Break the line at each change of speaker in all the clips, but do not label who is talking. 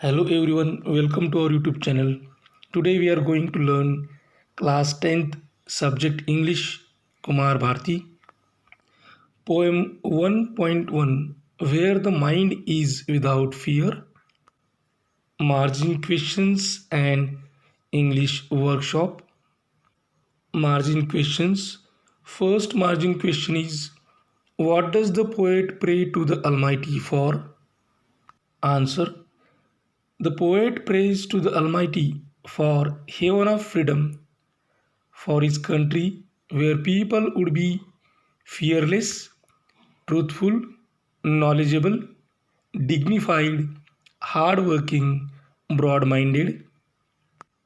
Hello everyone, welcome to our YouTube channel. Today we are going to learn class 10th subject English Kumar Bharti poem 1.1 Where the Mind is Without Fear, margin questions and English workshop. Margin questions. First margin question is, what does the poet pray to the Almighty for? Answer. The poet prays to the Almighty for heaven of freedom, for his country where people would be fearless, truthful, knowledgeable, dignified, hardworking, broad minded.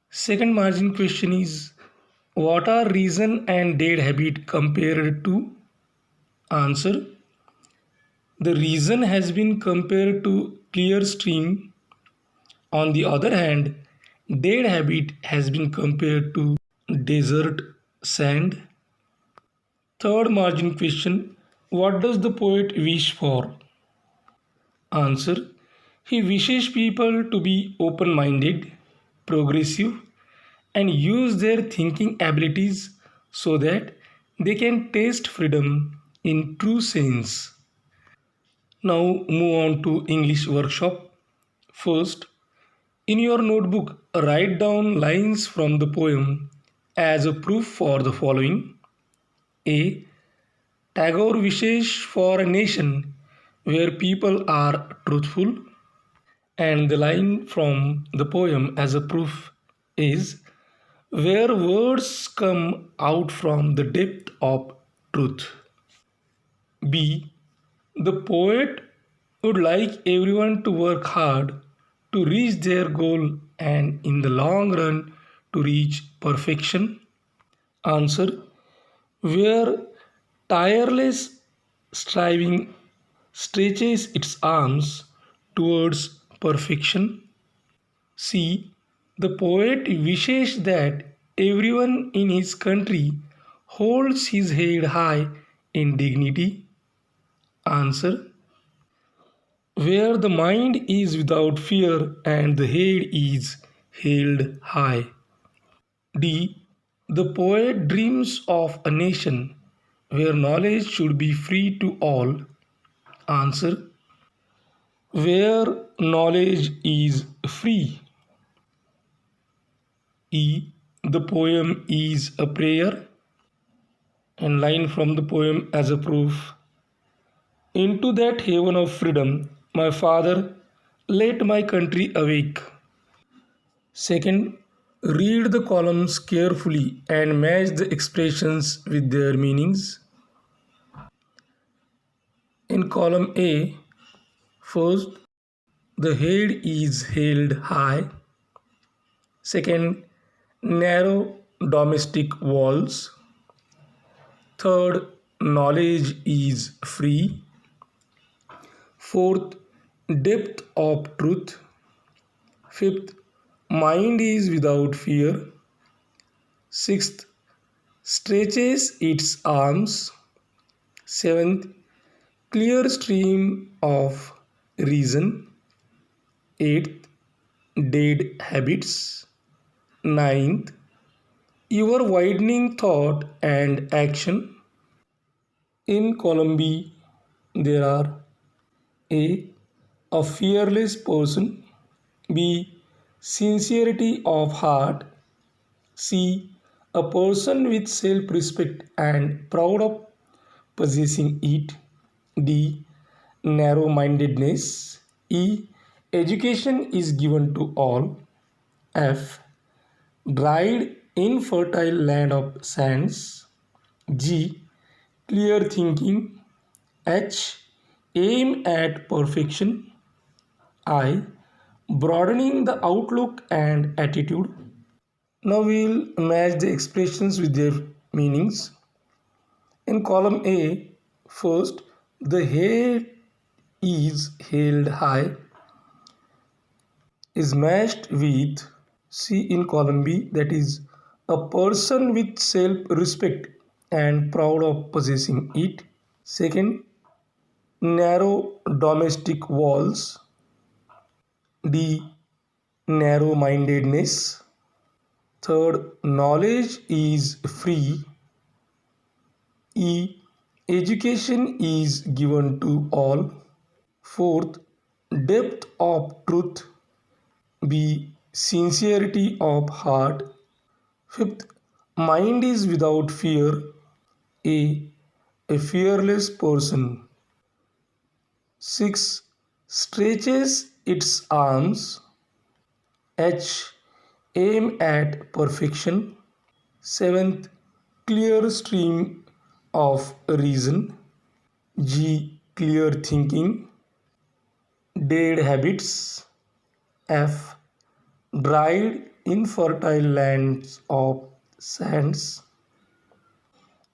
Second margin question is, what are reason and dead habit compared to? Answer. The reason has been compared to clear stream. On the other hand, dead habit has been compared to desert sand. Third margin question, what does the poet wish for? Answer, he wishes people to be open minded, progressive, and use their thinking abilities so that they can taste freedom in true sense. Now move on to English workshop. First, in your notebook, write down lines from the poem as a proof for the following. A. Tagore wishes for a nation where people are truthful, and the line from the poem as a proof is where words come out from the depth of truth. B. The poet would like everyone to work hard to reach their goal and in the long run to reach perfection. Answer. Where tireless striving stretches its arms towards perfection. C. The poet wishes that everyone in his country holds his head high in dignity. Answer. Where the mind is without fear and the head is held high. D. The poet dreams of a nation where knowledge should be free to all. Answer. Where knowledge is free. E. The poem is a prayer. And line from the poem as a proof. Into that haven of freedom, my father, let my country awake. Second, read the columns carefully and match the expressions with their meanings. In column A, first, the head is held high. Second, narrow domestic walls. Third, knowledge is free. Fourth, depth of truth. Fifth, mind is without fear. Sixth, stretches its arms. Seventh, clear stream of reason. Eighth, dead habits. Ninth, your widening thought and action. In column B, there are a fearless person. B. Sincerity of heart. C. A person with self respect and proud of possessing it. D. Narrow mindedness. E. Education is given to all. F. Dried infertile land of sands. G. Clear thinking. H. Aim at perfection. I. Broadening the outlook and attitude. Now we'll match the expressions with their meanings. In column A, first, the head is held high is matched with C in column B, that is a person with self-respect and proud of possessing it. Second, narrow domestic walls. D. narrow mindedness. Third, knowledge is free. E. Education is given to all. Fourth, depth of truth. B. Sincerity of heart. Fifth, mind is without fear. A. A fearless person. 6. Stretches its arms. H. Aim at perfection. Seventh, clear stream of reason. G. Clear thinking. Dead habits. F. Dried infertile lands of sands.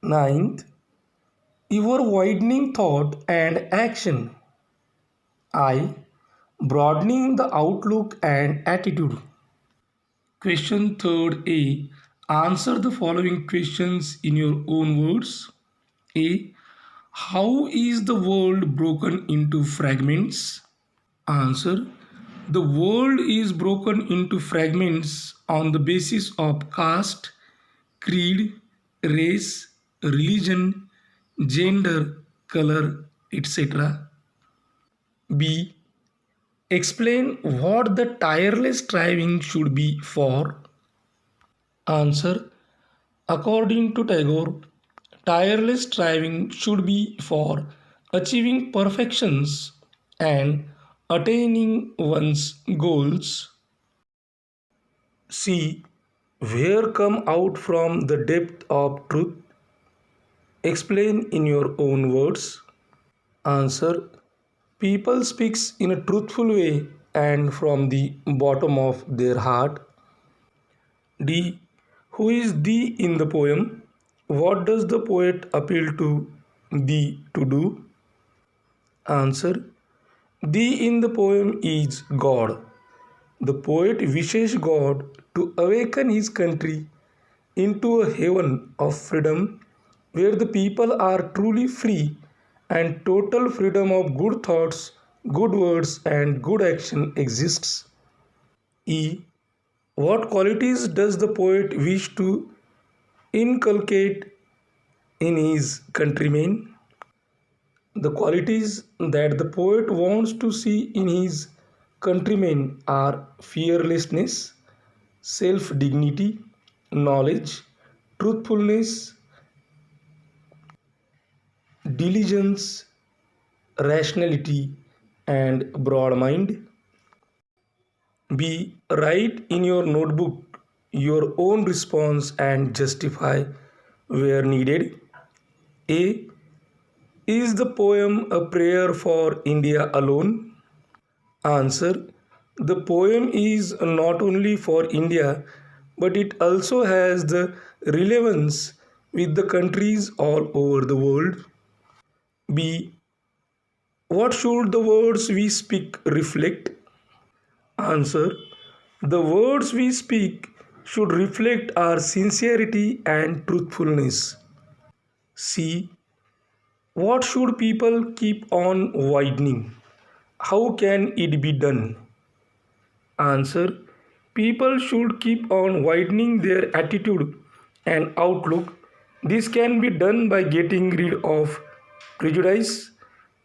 Ninth, ever widening thought and action. I. Broadening the outlook and attitude. Question third A. Answer the following questions in your own words. A. How is the world broken into fragments? Answer. The world is broken into fragments on the basis of caste, creed, race, religion, gender, color, etc. B. Explain what the tireless striving should be for. Answer. According to Tagore, tireless striving should be for achieving perfections and attaining one's goals. C. Where come out from the depth of truth? Explain in your own words. Answer. People speaks in a truthful way and from the bottom of their heart. D. Who is thee in the poem? What does the poet appeal to thee to do? Answer. Thee in the poem is God. The poet wishes God to awaken his country into a heaven of freedom where the people are truly free and total freedom of good thoughts, good words, and good action exists. E. What qualities does the poet wish to inculcate in his countrymen? The qualities that the poet wants to see in his countrymen are fearlessness, self dignity, knowledge, truthfulness, diligence, rationality, and broad mind. B. Write in your notebook your own response and justify where needed. A. Is the poem a prayer for India alone? Answer. The poem is not only for India, but it also has the relevance with the countries all over the world. B. What should the words we speak reflect? Answer. The words we speak should reflect our sincerity and truthfulness. C. What should people keep on widening? How can it be done? Answer. People should keep on widening their attitude and outlook. This can be done by getting rid of prejudice,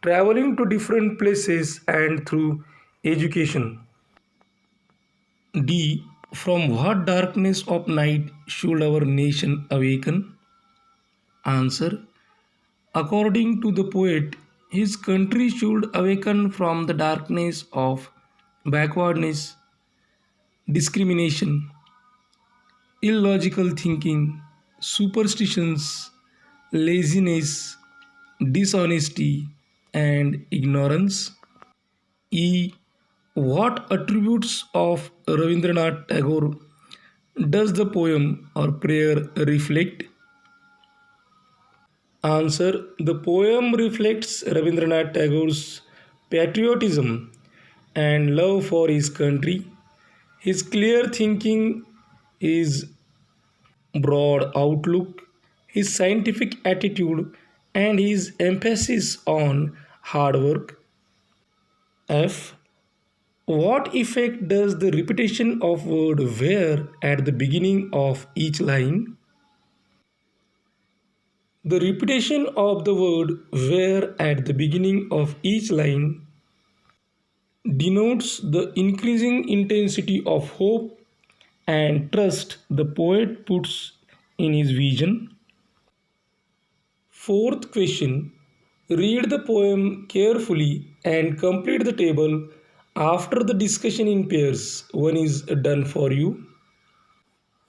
traveling to different places, and through education. D. From what darkness of night should our nation awaken? Answer. According to the poet, his country should awaken from the darkness of backwardness, discrimination, illogical thinking, superstitions, laziness, dishonesty, and ignorance. E. What attributes of Rabindranath Tagore does the poem or prayer reflect? Answer. The poem reflects Rabindranath Tagore's patriotism and love for his country. His clear thinking, his broad outlook, his scientific attitude, and his emphasis on hard work. F. What effect does the repetition of word where at the beginning of each line? The repetition of the word where at the beginning of each line denotes the increasing intensity of hope and trust the poet puts in his vision. Fourth question. Read the poem carefully and complete the table after the discussion in pairs. One is done for you.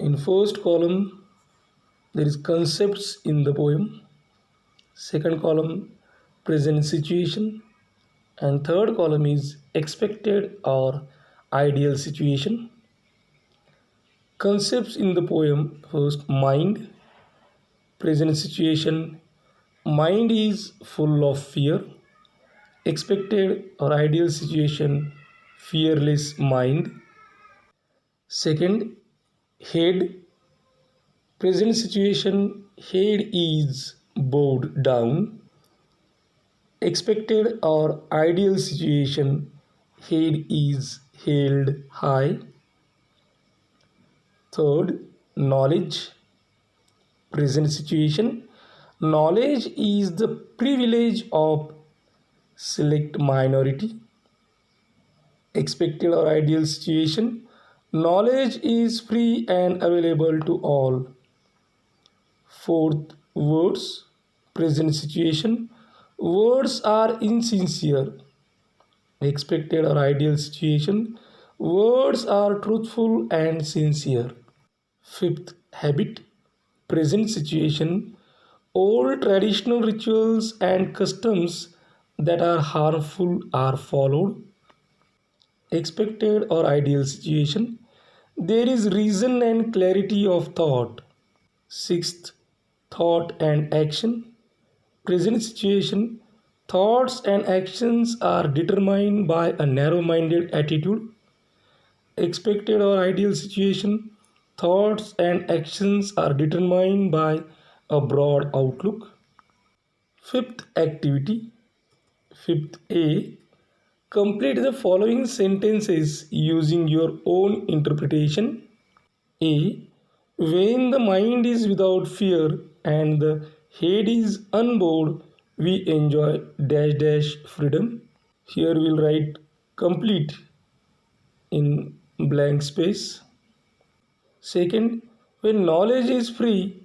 In first column, there is concepts in the poem. Second column, present situation. And third column is expected or ideal situation. Concepts in the poem. First, mind. Present situation. Mind is full of fear. Expected or ideal situation, fearless mind. Second, head. Present situation, head is bowed down. Expected or ideal situation, head is held high. Third, knowledge. Present situation, knowledge is the privilege of select minority. Expected or ideal situation, knowledge is free and available to all. Fourth, words. Present situation, words are insincere. Expected or ideal situation, words are truthful and sincere. Fifth, habit. Present situation, old traditional rituals and customs that are harmful are followed. Expected or ideal situation, there is reason and clarity of thought. Sixth, thought and action. Present situation, thoughts and actions are determined by a narrow minded attitude. Expected or ideal situation, thoughts and actions are determined by a broad outlook. Fifth activity. Fifth A. Complete the following sentences using your own interpretation. A. When the mind is without fear and the head is unbowed, we enjoy dash dash freedom. Here we'll write complete in blank space. Second, when knowledge is free,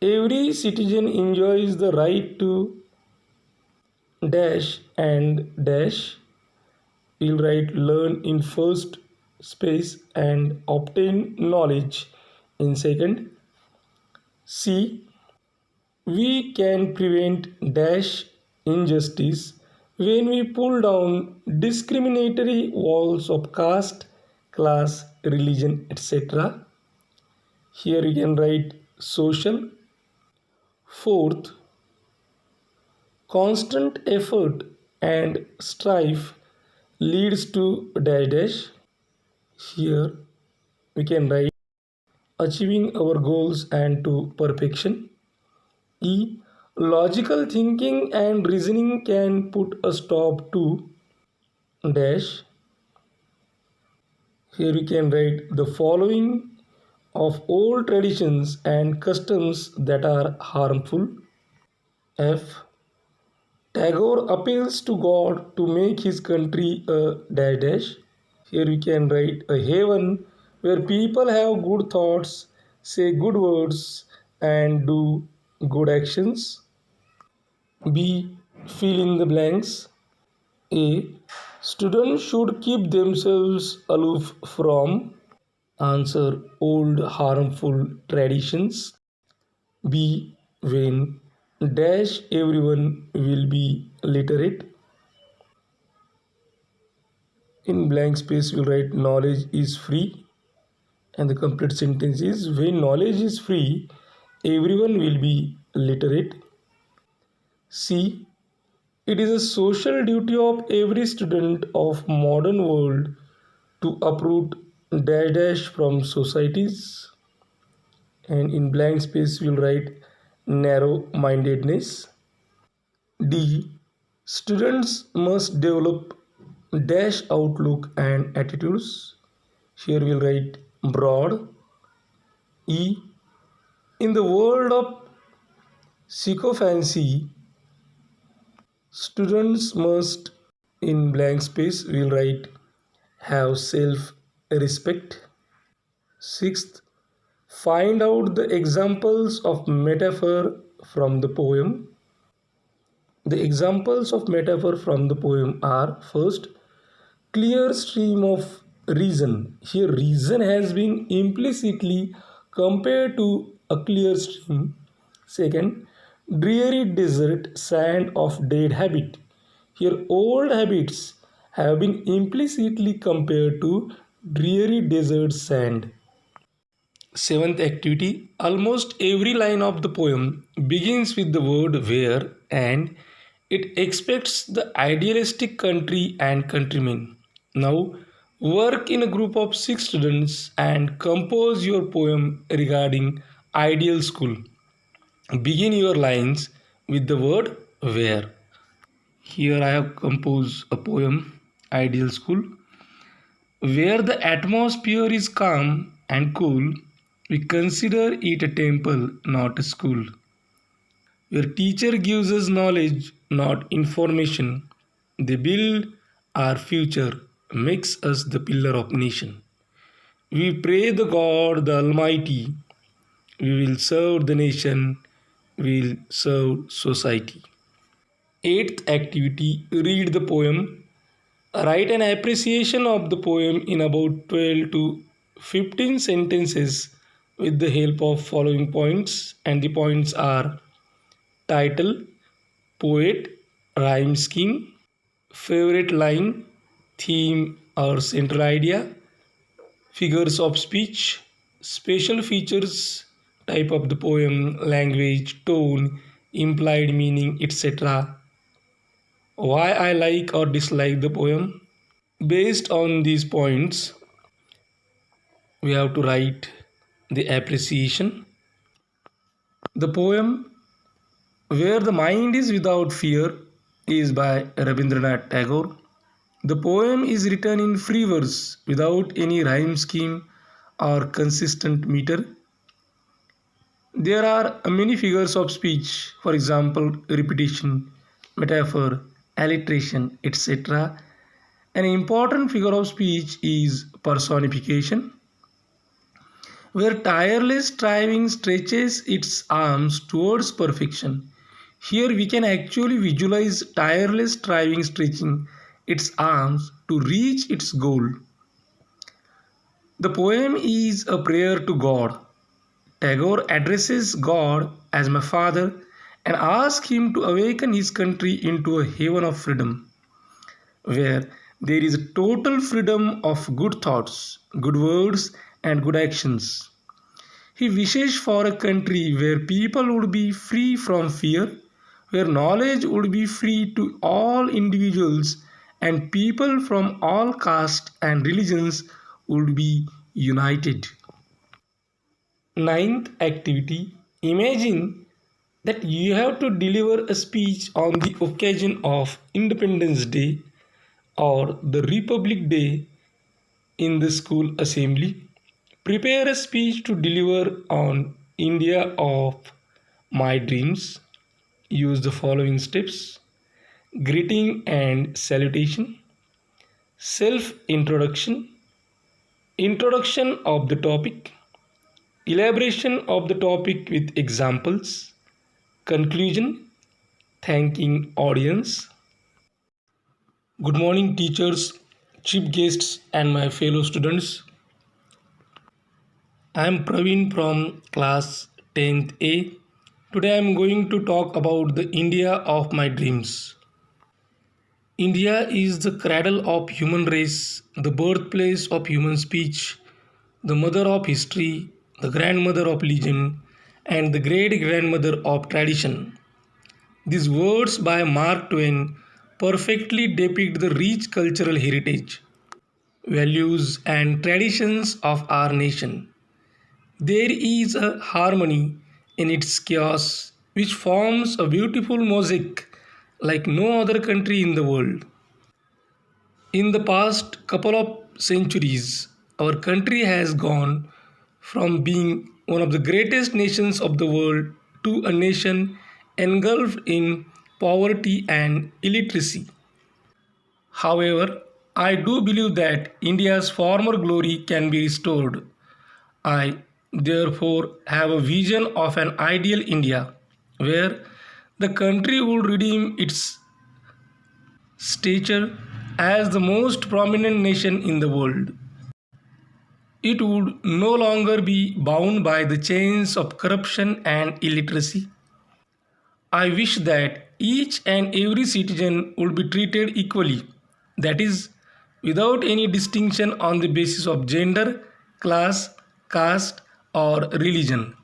every citizen enjoys the right to dash and dash. We'll write learn in first space and obtain knowledge in second. C. We can prevent dash injustice when we pull down discriminatory walls of caste, class, religion, etc. Here we can write social. Fourth, constant effort and strife leads to dash dash. Here we can write achieving our goals and to perfection. E. Logical thinking and reasoning can put a stop to dash. Here we can write the following of old traditions and customs that are harmful. F. Tagore appeals to God to make his country a dash dash. Here we can write a heaven where people have good thoughts, say good words, and do good actions. B. Fill in the blanks. A. Students should keep themselves aloof from. Answer old harmful traditions. B. When dash everyone will be literate. In blank space we'll write knowledge is free and the complete sentence is when knowledge is free everyone will be literate. C. It is a social duty of every student of modern world to uproot dash dash from societies. And in blank space we'll write narrow mindedness. D. Students must develop dash outlook and attitudes. Here we'll write broad. E. In the world of sycophancy, students must, in blank space, we'll write have self respect. Sixth, find out the examples of metaphor from the poem. The examples of metaphor from the poem are: first, clear stream of reason. Here, reason has been implicitly compared to a clear stream. Second, dreary desert, sand of dead habit. Here, old habits have been implicitly compared to dreary desert sand. Seventh activity, almost every line of the poem begins with the word where, and it expects the idealistic country and countrymen. Now, work in a group of 6 students and compose your poem regarding ideal school. Begin your lines with the word where. Here I have composed a poem, Ideal School. Where the atmosphere is calm and cool, we consider it a temple, not a school. Where teacher gives us knowledge, not information. They build our future, makes us the pillar of nation. We pray the God, the Almighty. We will serve the nation. We will serve society. Eighth activity, read the poem. Write an appreciation of the poem in about 12 to 15 sentences with the help of following points, and the points are: title, poet, rhyme scheme, favorite line, theme or central idea, figures of speech, special features, type of the poem, language, tone, implied meaning, etc. Why I like or dislike the poem. Based on these points, we have to write the appreciation. The poem Where the Mind is Without Fear is by Rabindranath Tagore. The poem is written in free verse without any rhyme scheme or consistent meter. There are many figures of speech, for example, repetition, metaphor, alliteration, etc. An important figure of speech is personification, where tireless striving stretches its arms towards perfection. Here we can actually visualize tireless striving stretching its arms to reach its goal. The poem is a prayer to God. Tagore addresses God as my father and asks him to awaken his country into a haven of freedom, where there is total freedom of good thoughts, good words, and good actions. He wishes for a country where people would be free from fear, where knowledge would be free to all individuals, and people from all castes and religions would be united. Ninth activity, imagine that you have to deliver a speech on the occasion of Independence Day or the Republic Day in the school assembly. Prepare a speech to deliver on India of my dreams. Use the following steps: greeting and salutation, self introduction, introduction of the topic, elaboration of the topic with examples, conclusion, thanking audience. Good morning, teachers, chief guests, and my fellow students. I am Praveen from class 10th A. Today I am going to talk about the India of my dreams. India is the cradle of human race, the birthplace of human speech, the mother of history, the grandmother of legend, and the great grandmother of tradition. These words by Mark Twain perfectly depict the rich cultural heritage, values, and traditions of our nation. There is a harmony in its chaos which forms a beautiful mosaic like no other country in the world. In the past couple of centuries, our country has gone from being one of the greatest nations of the world to a nation engulfed in poverty and illiteracy. However, I do believe that India's former glory can be restored. I, therefore, have a vision of an ideal India where the country would redeem its stature as the most prominent nation in the world. It would no longer be bound by the chains of corruption and illiteracy. I wish that each and every citizen would be treated equally, that is, without any distinction on the basis of gender, class, caste, or religion.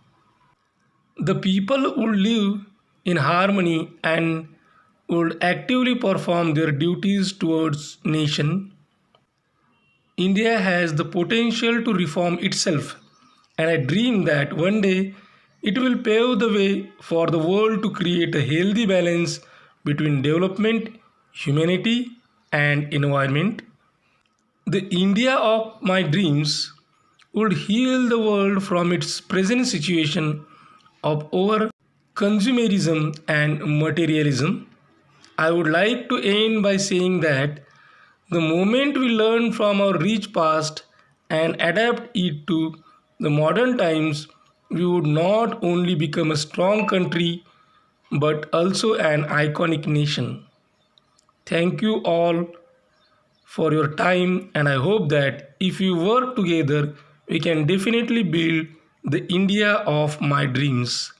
The people would live in harmony and would actively perform their duties towards nation. India has the potential to reform itself, and I dream that one day it will pave the way for the world to create a healthy balance between development, humanity, and environment. The India of my dreams would heal the world from its present situation of over consumerism and materialism. I would like to end by saying that the moment we learn from our rich past and adapt it to the modern times, we would not only become a strong country but also an iconic nation. Thank you all for your time, and I hope that if we work together, we can definitely build the India of my dreams.